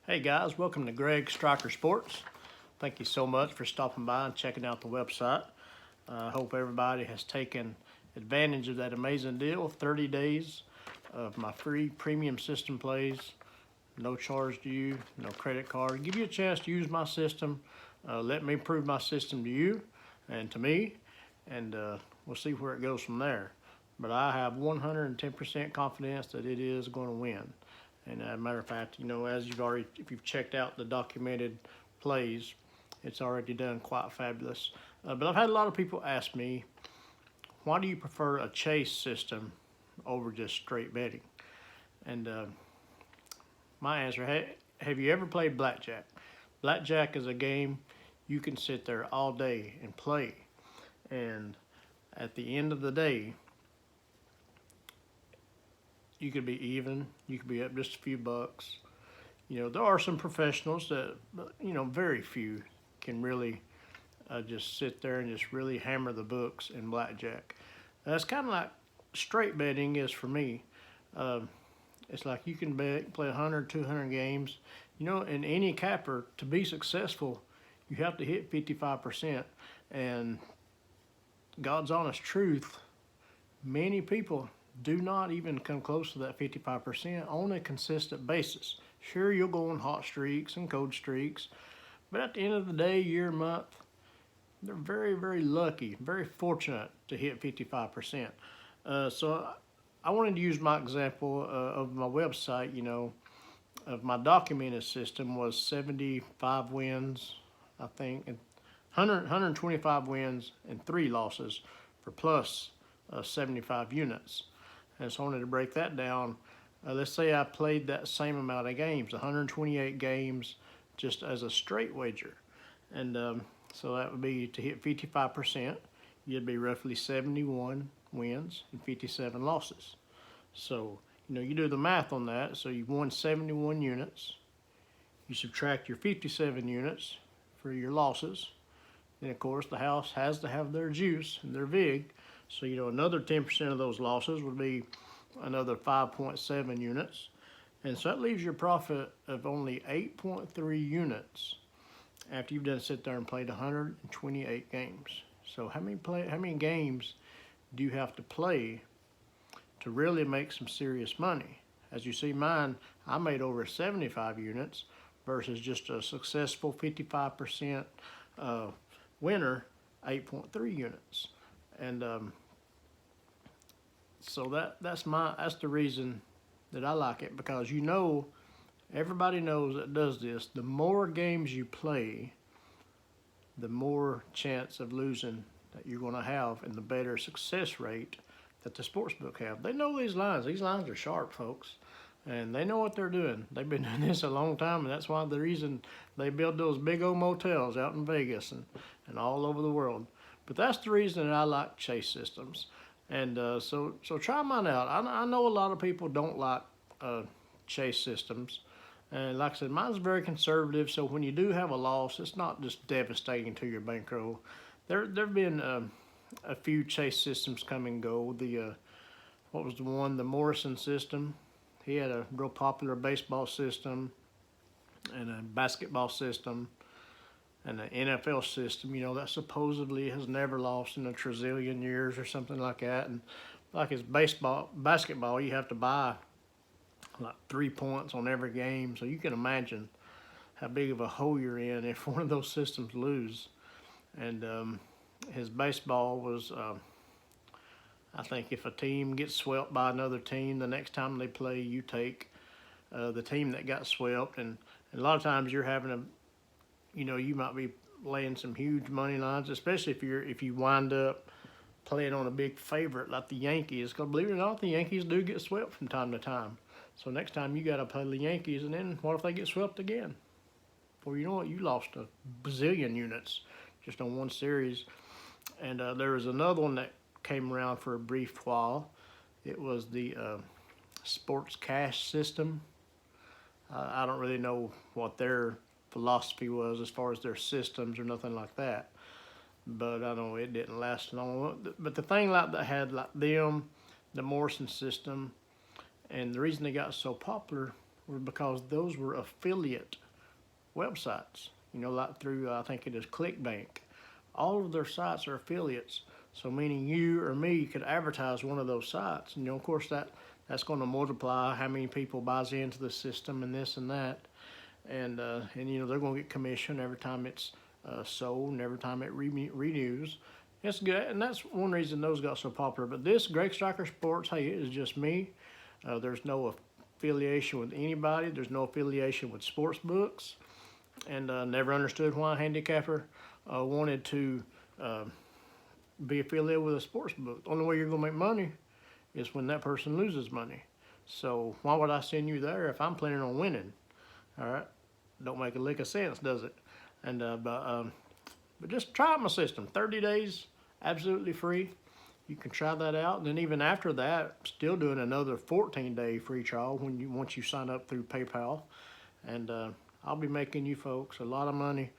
Hey guys, welcome to Greg Striker Sports. Thank you so much for stopping by and checking out the website. I hope everybody has taken advantage of that amazing deal, 30 days of my free premium system plays, no charge to you, no credit card. Give you a chance to use my system. Let me prove my system to you and to me, and we'll see where it goes from there. But I have 110% confidence that it is going to win. And as a matter of fact, as if you've checked out the documented plays, it's already done quite fabulous. But I've had a lot of people ask me, why do you prefer a chase system over just straight betting? And my answer, have you ever played blackjack? Blackjack is a game you can sit there all day and play. And at the end of the day, you could be even, you could be up just a few bucks. There are some professionals that, very few can really just sit there and just really hammer the books in blackjack. That's kind of like straight betting is for me. It's like you can play 100, 200 games. In any capper, to be successful, you have to hit 55%. And God's honest truth, many people do not even come close to that 55% on a consistent basis. Sure, you'll go on hot streaks and cold streaks, but at the end of the day, year, month, they're very, very lucky, very fortunate to hit 55%. So I wanted to use my example of my website, of my documented system was 75 wins, I think, and 125 wins and 3 losses for plus 75 units. And so I wanted to break that down. Let's say I played that same amount of games, 128 games, just as a straight wager. And so that would be to hit 55%, you'd be roughly 71 wins and 57 losses. So, you do the math on that. So you've won 71 units. You subtract your 57 units for your losses. Then, of course, the house has to have their juice and their vig. So, another 10% of those losses would be another 5.7 units. And so that leaves your profit of only 8.3 units after you've done sit there and played 128 games. So how many games do you have to play to really make some serious money? As you see mine, I made over 75 units versus just a successful 55% winner, 8.3 units. And so that's the reason that I like it, because everybody knows that does this. The more games you play, the more chance of losing that you're going to have, and the better success rate that the sportsbook have. They know these lines. These lines are sharp, folks, and they know what they're doing. They've been doing this a long time, and that's why the reason they build those big old motels out in Vegas and all over the world. But that's the reason that I like chase systems. And so try mine out. I know a lot of people don't like chase systems. And like I said, mine's very conservative, so when you do have a loss, it's not just devastating to your bankroll. There've been a few chase systems come and go. What was the one? The Morrison system. He had a real popular baseball system and a basketball system and the NFL system, that supposedly has never lost in a trillion years or something like that. And like it's basketball, you have to buy like 3 points on every game. So you can imagine how big of a hole you're in if one of those systems lose. And his baseball was, I think if a team gets swept by another team, the next time they play, you take the team that got swept. And a lot of times you're having you might be laying some huge money lines, especially if you wind up playing on a big favorite like the Yankees. Because believe it or not, the Yankees do get swept from time to time. So next time you got to play the Yankees, and then what if they get swept again? Well, you know what? You lost a bazillion units just on one series. And there was another one that came around for a brief while. It was the sports cash system. I don't really know what their philosophy was as far as their systems or nothing like that, but I know it didn't last long. But the thing that had like them, the Morrison system, and the reason they got so popular was because those were affiliate websites. You know, like through I think it is ClickBank. All of their sites are affiliates. So meaning you or me could advertise one of those sites. And, you know, of course that's going to multiply how many people buys into the system and this and that. And you know, they're going to get commission every time it's sold and every time it renews. It's good, and that's one reason those got so popular. But this Greg Striker Sports, hey, it is just me. There's no affiliation with anybody. There's no affiliation with sports books, and never understood why a handicapper wanted to be affiliated with a sports book. The only way you're going to make money is when that person loses money. So why would I send you there if I'm planning on winning? All right, don't make a lick of sense, does it? And but just try out my system. 30 days, absolutely free. You can try that out, and then even after that, still doing another 14-day free trial once you sign up through PayPal. And I'll be making you folks a lot of money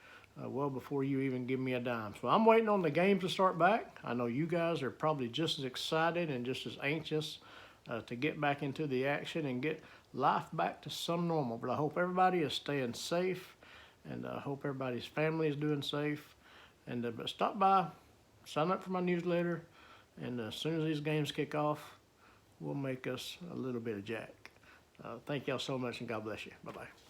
well before you even give me a dime. So I'm waiting on the games to start back. I know you guys are probably just as excited and just as anxious to get back into the action and get life back to some normal. But I hope everybody is staying safe, and I hope everybody's family is doing safe. And but stop by, sign up for my newsletter, and as soon as these games kick off, we'll make us a little bit of jack. Thank y'all so much, and God bless you. Bye-bye.